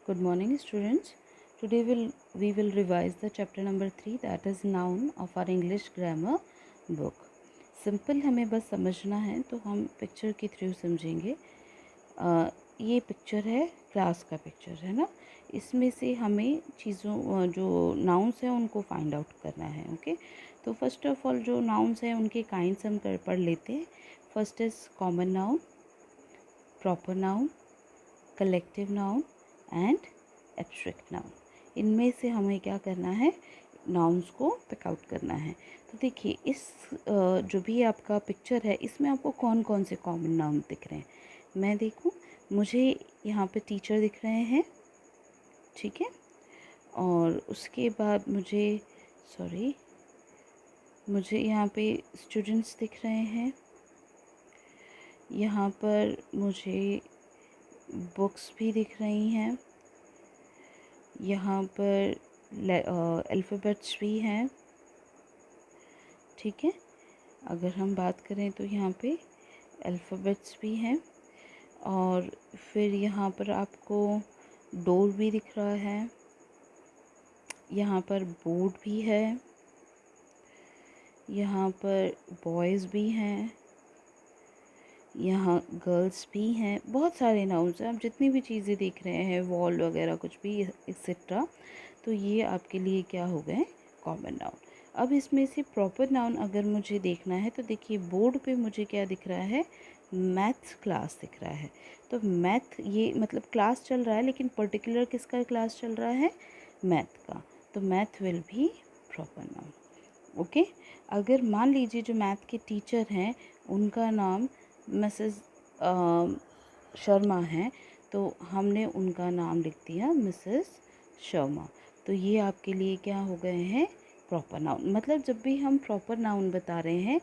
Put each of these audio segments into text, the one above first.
Good morning, students. Today we will revise the chapter number 3, that is noun of our English grammar book. Simple हमें बस समझना है तो हम picture के थ्रू समझेंगे. ये पिक्चर है, क्लास का पिक्चर है ना. इसमें से हमें चीज़ों जो नाउन्स हैं उनको फाइंड आउट करना है. ओके, तो फर्स्ट ऑफ ऑल जो नाउन्स हैं उनके काइंड्स हम पढ़ लेते हैं. First is common noun, proper noun, collective noun and abstract noun. इनमें से हमें क्या करना है, नाउन्स को पिक आउट करना है. तो देखिए इस जो भी आपका पिक्चर है इसमें आपको कौन कौन से कॉमन नाउन दिख रहे हैं. मैं देखूं, मुझे यहाँ पे टीचर दिख रहे हैं, ठीक है. और उसके बाद मुझे यहाँ पे स्टूडेंट्स दिख रहे हैं. यहाँ पर मुझे बुक्स भी दिख रही हैं. यहाँ पर अल्फ़ाबेट्स भी हैं, ठीक है. अगर हम बात करें तो यहाँ पे अल्फ़ाबेट्स भी हैं. और फिर यहाँ पर आपको डोर भी दिख रहा है. यहाँ पर बोर्ड भी है. यहाँ पर बॉयज़ भी हैं. यहाँ गर्ल्स भी हैं. बहुत सारे नाउन्स हैं. आप जितनी भी चीज़ें देख रहे हैं, वॉल वगैरह कुछ भी एक्सेट्रा, तो ये आपके लिए क्या हो गए, कॉमन नाउन. अब इसमें से प्रॉपर नाउन अगर मुझे देखना है तो देखिए बोर्ड पे मुझे क्या दिख रहा है, मैथ्स क्लास दिख रहा है. तो मैथ, ये मतलब क्लास चल रहा है लेकिन पर्टिकुलर किसका क्लास चल रहा है, मैथ का. तो मैथ विल भी प्रॉपर नाउन. ओके. अगर मान लीजिए जो मैथ के टीचर हैं उनका नाम मिसेस शर्मा है, तो हमने उनका नाम लिख दिया मिसेस शर्मा. तो ये आपके लिए क्या हो गए हैं, प्रॉपर नाउन. मतलब जब भी हम प्रॉपर नाउन बता रहे हैं,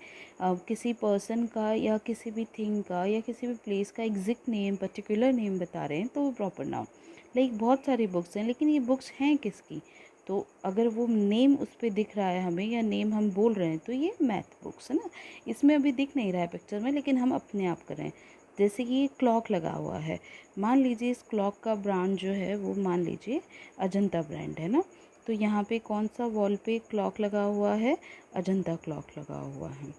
किसी पर्सन का या किसी भी थिंग का या किसी भी प्लेस का एग्जैक्ट नेम, पर्टिकुलर नेम बता रहे हैं तो वो प्रॉपर नाउन. लाइक बहुत सारी बुक्स हैं लेकिन ये बुक्स हैं किसकी, तो अगर वो नेम उस पर दिख रहा है हमें या नेम हम बोल रहे हैं तो ये मैथ बुक्स है ना. इसमें अभी दिख नहीं रहा है पिक्चर में लेकिन हम अपने आप कर रहे हैं. जैसे कि ये क्लॉक लगा हुआ है, मान लीजिए इस क्लॉक का ब्रांड जो है वो मान लीजिए अजंता ब्रांड है ना. तो यहाँ पे कौन सा वॉल पे क्लॉक लगा हुआ है, अजंता क्लॉक लगा हुआ है,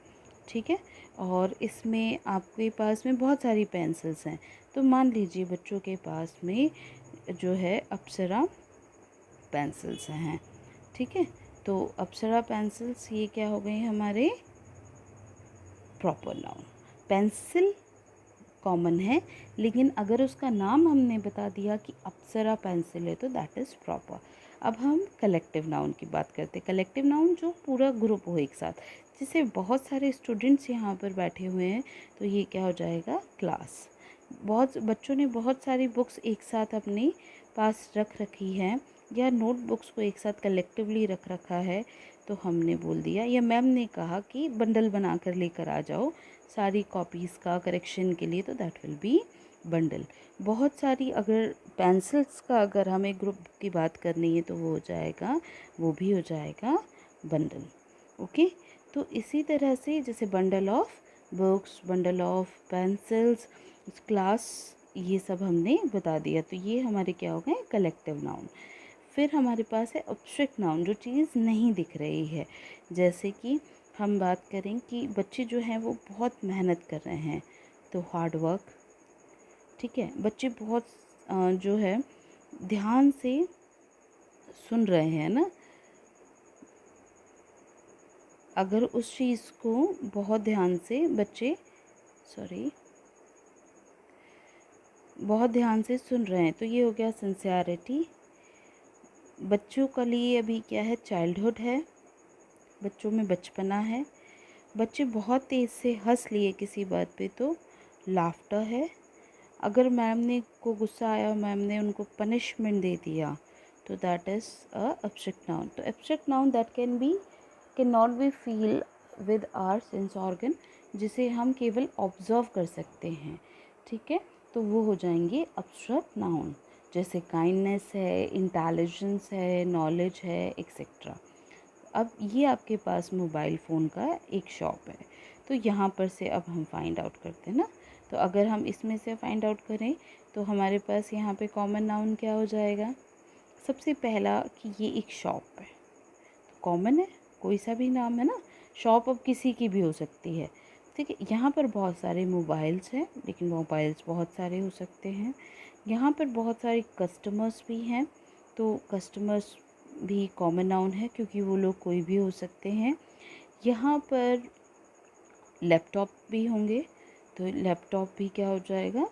ठीक है. और इसमें आपके पास में बहुत सारी पेंसिल्स हैं. तो मान लीजिए बच्चों के पास में जो है अप्सरा पेंसिल्स हैं, ठीक है. तो अप्सरा पेंसिल्स ये क्या हो गए हमारे प्रॉपर नाउन. पेंसिल कॉमन है लेकिन अगर उसका नाम हमने बता दिया कि अप्सरा पेंसिल है तो दैट इज़ प्रॉपर. अब हम कलेक्टिव नाउन की बात करते हैं. कलेक्टिव नाउन जो पूरा ग्रुप हो एक साथ, जैसे बहुत सारे स्टूडेंट्स यहाँ पर बैठे हुए हैं तो ये क्या हो जाएगा, क्लास. बहुत बच्चों ने बहुत सारी बुक्स एक साथ अपने पास रख रखी हैं या नोटबुक्स को एक साथ कलेक्टिवली रख रखा है, तो हमने बोल दिया या मैम ने कहा कि बंडल बना कर लेकर आ जाओ सारी कॉपीज़ का करेक्शन के लिए, तो दैट विल बी बंडल. बहुत सारी अगर पेंसिल्स का अगर हमें ग्रुप की बात करनी है तो वो भी हो जाएगा बंडल. ओके. तो इसी तरह से जैसे bundle of books, bundle of pencils, class, ये सब हमने बता दिया. तो ये हमारे क्या हो गए, कलेक्टिव नाउन. फिर हमारे पास है एब्स्ट्रैक्ट नाउन, जो चीज़ नहीं दिख रही है. जैसे कि हम बात करें कि बच्चे जो हैं वो बहुत मेहनत कर रहे हैं, तो हार्ड वर्क, ठीक है. बच्चे बहुत जो है ध्यान से सुन रहे हैं ना. अगर उस चीज़ को बहुत ध्यान से बच्चे बहुत ध्यान से सुन रहे हैं तो ये हो गया सिंसियरिटी. बच्चों के लिए अभी क्या है, चाइल्डहुड है, बच्चों में बचपना है. बच्चे बहुत तेज़ से हंस लिए किसी बात पे तो लाफ्टर है. अगर मैम ने को गुस्सा आया, मैम ने उनको पनिशमेंट दे दिया, तो that is a abstract noun. तो abstract noun that can not be feel with our sense organ, जिसे हम केवल ऑब्जर्व कर सकते हैं, ठीक है. तो वो हो जाएंगे एब्स्ट्रैक्ट नाउन. जैसे काइंडनेस है, इंटेलिजेंस है, नॉलेज है, एक्सेट्रा. अब ये आपके पास मोबाइल फ़ोन का एक शॉप है, तो यहाँ पर से अब हम फाइंड आउट करते हैं ना. तो अगर हम इसमें से फाइंड आउट करें तो हमारे पास यहाँ पे कॉमन नाउन क्या हो जाएगा, सबसे पहला कि ये एक शॉप है, कॉमन है, कोई सा भी नाम है ना, शॉप अब किसी की भी हो सकती है, ठीक है। यहाँ पर बहुत सारे मोबाइल्स हैं, लेकिन मोबाइल्स बहुत सारे हो सकते हैं। यहाँ पर बहुत सारे कस्टमर्स भी हैं, तो कस्टमर्स भी कॉमन नाउन है क्योंकि वो लोग कोई भी हो सकते हैं। यहाँ पर लैपटॉप भी होंगे, तो लैपटॉप भी क्या हो जाएगा,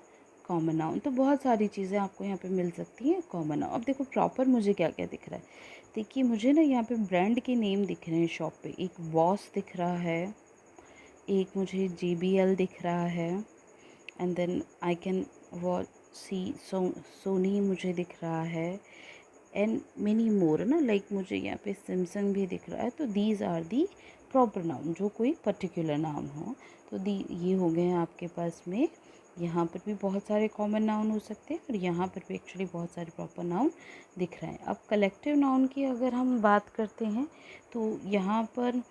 कॉमन नाउन। तो बहुत सारी चीज़ें आपको यहाँ पे मिल सकती हैं कॉमन नाउन। अब देखो प्रॉपर मुझे क्या क्या दिख रहा है, देखिए मुझे ना यहाँ पे ब्रांड के नेम दिख रहे हैं शॉप पे, एक बॉस दिख रहा है, एक मुझे JBL दिख रहा है, and then I can watch see Sony मुझे दिख रहा है, एंड मेनी मोर ना, लाइक मुझे यहाँ पे सैमसंग भी दिख रहा है। तो these are the proper noun, जो कोई पर्टिकुलर नाउन हो। तो दी ये हो गए हैं आपके पास में, यहाँ पर भी बहुत सारे कॉमन नाउन हो सकते हैं और यहाँ पर भी एक्चुअली बहुत सारे प्रॉपर नाउन दिख रहे हैं। अब कलेक्टिव नाउन की अगर हम बात करते हैं तो यहाँ पर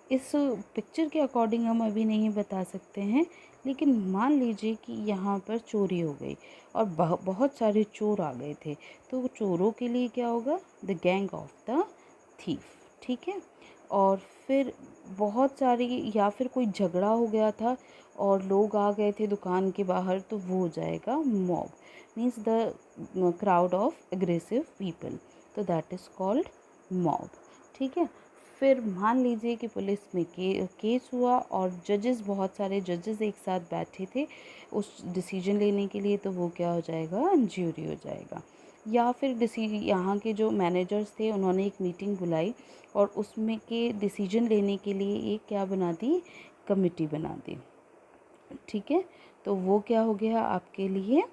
इस पिक्चर के अकॉर्डिंग हम अभी नहीं बता सकते हैं, लेकिन मान लीजिए कि यहाँ पर चोरी हो गई और बहुत सारे चोर आ गए थे, तो चोरों के लिए क्या होगा, the gang of the thief, ठीक है। और फिर बहुत सारी, या फिर कोई झगड़ा हो गया था और लोग आ गए थे दुकान के बाहर, तो वो हो जाएगा mob, means the crowd of aggressive people, तो दैट इज़ कॉल्ड मॉब, ठीक है। फिर मान लीजिए कि पुलिस में केस हुआ और जजेस, बहुत सारे जजेस एक साथ बैठे थे उस डिसीजन लेने के लिए, तो वो क्या हो जाएगा, ज्यूरी हो जाएगा। या फिर यहाँ के जो मैनेजर्स थे उन्होंने एक मीटिंग बुलाई और उसमें के डिसीजन लेने के लिए एक क्या बना दी, कमिटी बना दी, ठीक है। तो वो क्या हो गया आपके लिए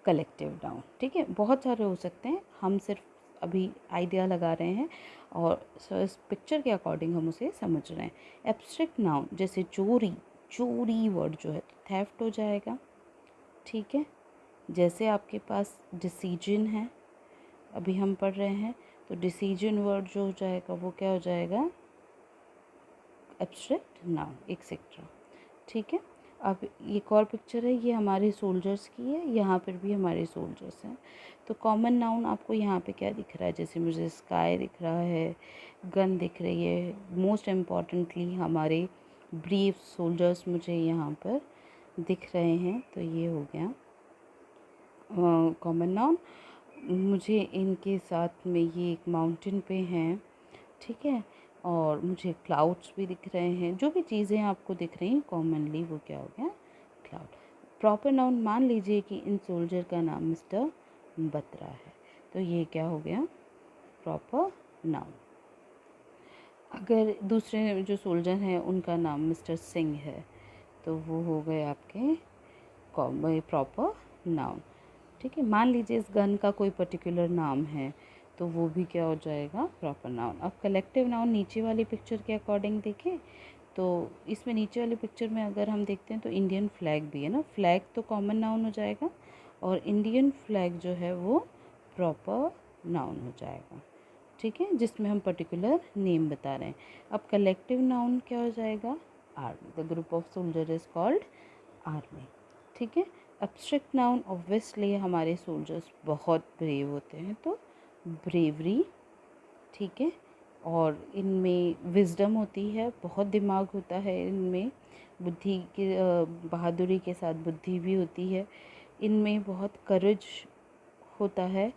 कलेक्टिव नाउन, ठीक है। बहुत सारे हो सकते हैं, हम सिर्फ अभी आइडिया लगा रहे हैं और इस पिक्चर के अकॉर्डिंग हम उसे समझ रहे हैं। एब्स्ट्रैक्ट नाउन जैसे चोरी, चोरी वर्ड जो है तो थेफ्ट हो जाएगा, ठीक है। जैसे आपके पास डिसीजन है, अभी हम पढ़ रहे हैं, तो डिसीजन वर्ड जो हो जाएगा वो क्या हो जाएगा, एब्स्ट्रैक्ट नाउन, एक्सेट्रा, ठीक है। अब एक और पिक्चर है, ये हमारे सोल्जर्स की है, यहाँ पर भी हमारे सोल्जर्स हैं। तो कॉमन नाउन आपको यहाँ पे क्या दिख रहा है, जैसे मुझे स्काई दिख रहा है, गन दिख रही है, मोस्ट इम्पॉर्टेंटली हमारे ब्रीफ सोल्जर्स मुझे यहाँ पर दिख रहे हैं, तो ये हो गया कॉमन नाउन। मुझे इनके साथ में ये एक माउंटेन पे हैं, ठीक है, और मुझे क्लाउड्स भी दिख रहे हैं, जो भी चीज़ें आपको दिख रही हैं कॉमनली वो क्या हो गया, क्लाउड। प्रॉपर नाउन मान लीजिए कि इन सोल्जर का नाम मिस्टर बत्रा है, तो ये क्या हो गया, प्रॉपर नाउन। अगर दूसरे जो सोल्जर हैं उनका नाम मिस्टर सिंह है, तो वो हो गए आपके प्रॉपर नाउन, ठीक है। मान लीजिए इस गन का कोई पर्टिकुलर नाम है, तो वो भी क्या हो जाएगा, प्रॉपर नाउन। अब कलेक्टिव नाउन नीचे वाली पिक्चर के अकॉर्डिंग देखें, तो इसमें नीचे वाली पिक्चर में अगर हम देखते हैं तो इंडियन फ्लैग भी है ना, फ्लैग तो कॉमन नाउन हो जाएगा और इंडियन फ्लैग जो है वो प्रॉपर नाउन हो जाएगा, ठीक है, जिसमें हम पर्टिकुलर नेम बता रहे हैं। अब कलेक्टिव नाउन क्या हो जाएगा, army, the group of soldier is called army, ठीक है। एब्स्ट्रैक्ट नाउन ऑब्वियसली हमारे सोल्जर्स बहुत ब्रेव होते हैं, तो ब्रेवरी, ठीक है। और इनमें विजडम होती है, बहुत दिमाग होता है इनमें, बुद्धि की बहादुरी के साथ बुद्धि भी होती है, इनमें बहुत करेज होता है,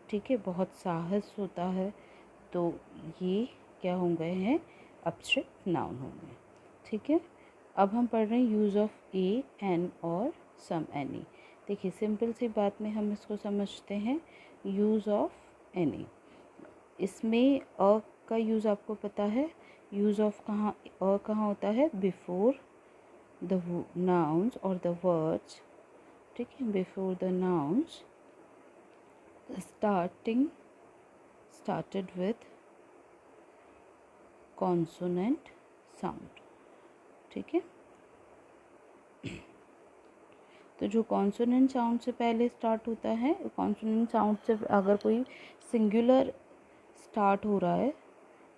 ठीक है, बहुत साहस होता है, तो ये क्या हो गए हैं, एब्स्ट्रैक्ट नाउन हो गए, ठीक है। अब हम पढ़ रहे हैं यूज़ ऑफ ए, एन और सम, एनी। देखिए सिंपल सी बात में हम इसको समझते हैं, यूज़ ऑफ एनी, इसमें अ का यूज़ आपको पता है, यूज़ ऑफ कहाँ होता है, बिफोर द नाउन्स और द वर्ड्स, ठीक है, before the nouns started with consonant sound, ठीक है। तो जो कॉन्सोनेंट साउंड से पहले स्टार्ट होता है, कॉन्सोनेंट साउंड से अगर कोई सिंगुलर स्टार्ट हो रहा है,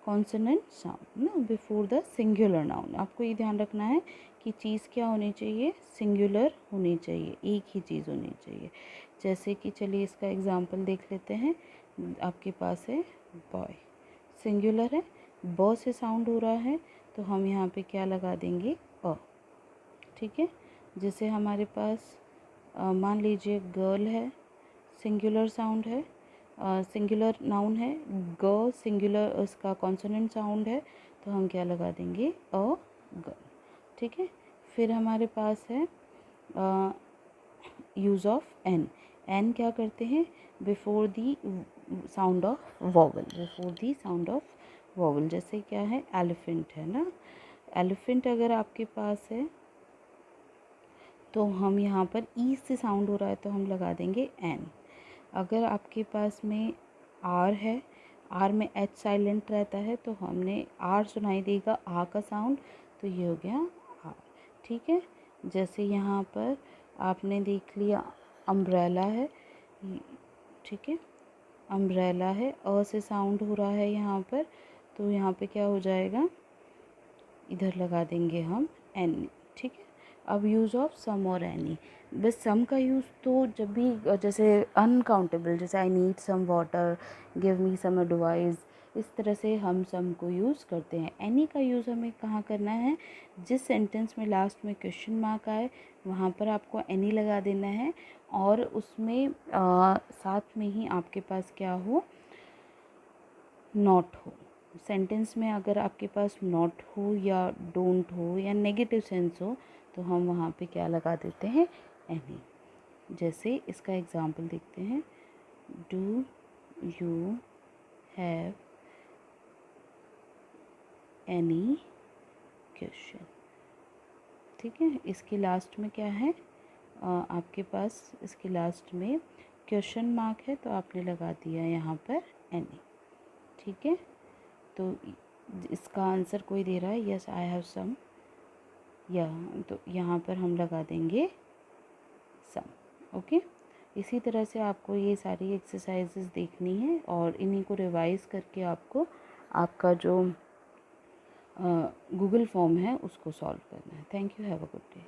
कॉन्सोनेंट साउंड ना, बिफोर द सिंगुलर नाउन, आपको ये ध्यान रखना है कि चीज़ क्या होनी चाहिए, सिंगुलर होनी चाहिए, एक ही चीज़ होनी चाहिए। जैसे कि चलिए इसका एग्जांपल देख लेते हैं। आपके पास है बॉय, सिंगुलर है, ब से साउंड हो रहा है तो हम यहाँ पे क्या लगा देंगे, अ। ठीक है। जैसे हमारे पास मान लीजिए गर्ल है, सिंगुलर साउंड है, सिंगुलर नाउन है, ग सिंगुलर उसका कॉन्सोनेंट साउंड है तो हम क्या लगा देंगे, अ गर्ल। ठीक है। फिर हमारे पास है यूज़ ऑफ एन। एन क्या करते हैं, before the sound of vowel, before the sound of vowel. जैसे क्या है, एलिफेंट है ना, एलिफेंट अगर आपके पास है तो हम यहाँ पर ई से साउंड हो रहा है तो हम लगा देंगे एन। अगर आपके पास में आर है, आर में एच साइलेंट रहता है तो हमने आर सुनाई देगा, आ का साउंड, तो ये हो गया आर। ठीक है। जैसे यहाँ पर आपने देख लिया अम्ब्रेला है, ठीक है, अम्ब्रेला है, अ से साउंड हो रहा है यहाँ पर, तो यहाँ पे क्या हो जाएगा, इधर लगा देंगे हम एनी। ठीक है। अब यूज़ ऑफ सम और एनी, बस सम का यूज़ तो जब भी जैसे अनकाउंटेबल, जैसे I need some water, give me some advice, इस तरह से हम सम को यूज़ करते हैं। एनी का यूज़ हमें कहाँ करना है, जिस सेंटेंस में लास्ट में क्वेश्चन मार्क आए वहाँ पर आपको एनी लगा देना है, और उसमें साथ में ही आपके पास क्या हो, नॉट हो। सेंटेंस में अगर आपके पास नॉट हो या डोंट हो या नेगेटिव सेंस हो तो हम वहाँ पे क्या लगा देते हैं, एनी। जैसे इसका एग्जांपल देखते हैं, do you have any question. ठीक है। इसके लास्ट में क्या है, आपके पास इसके लास्ट में क्वेश्चन मार्क है तो आपने लगा दिया यहाँ पर एनी। ठीक है। तो इसका आंसर कोई दे रहा है, यस आई हैव सम, या तो यहाँ पर हम लगा देंगे सम। ओके। इसी तरह से आपको ये सारी एक्सरसाइजेस देखनी है और इन्हीं को रिवाइज करके आपको आपका जो गूगल फॉर्म है उसको सॉल्व करना है। Thank you, have a good day.